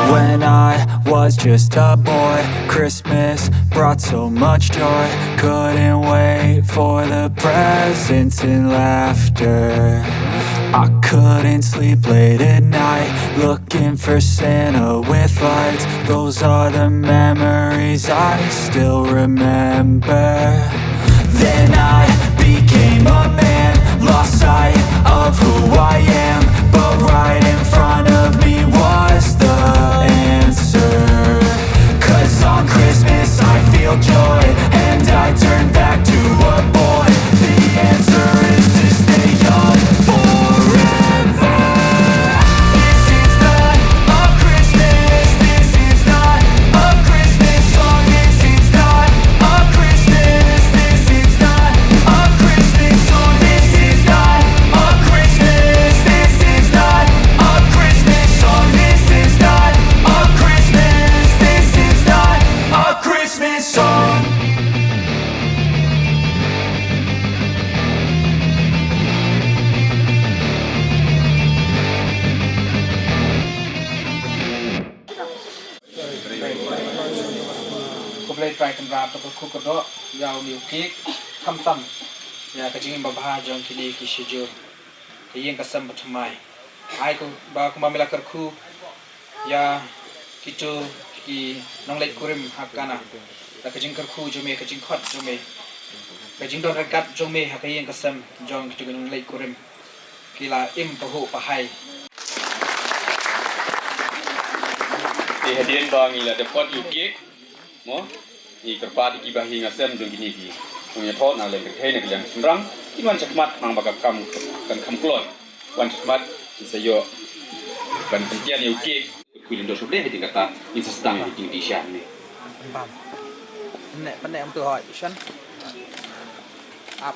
When I was just a boy, Christmas brought so much joy. Couldn't wait for the presents and laughter. I couldn't sleep late at night, looking for Santa with lights. Those are the memories I still remember. Then I became a man, lost sight of who I am. But right in front of me was the answer. 'Cause on Christmas I feel joy, and I turn back to a boy. The answer is to stay young forever. This is not a Christmas, this is not a Christmas song. This is not a Christmas, this is not a Christmas song. This is not a Christmas, this is not a Christmas song. This is not a Christmas, this is not a Christmas song. Kublai try kan rap to cook do yao liu cake kam tam ya ka jing ba bha jong ki ni ki shijo ka yen ka sam batmai ai ko ba ko mamela kar khu ya ki to ki nong lai kurim hak kana ka jing kar khu jo me ka jing khot jo me ka jing don rakat jo me ha ka yen ka sam jong ki to nong lai kurim ki la im pa ho pa hai di hadirin bangi la dapat yukik mo ni kerpati ki bahi ngasem dong gini ki punya thot na le ke ne yang semrang ki wan chakmat mang bakak kam kan kam klot wan chakmat sayo kan pentian yukik kuilin do soble hedi kata in sedang di di sian ni bam nek pandai am tu hoi shan up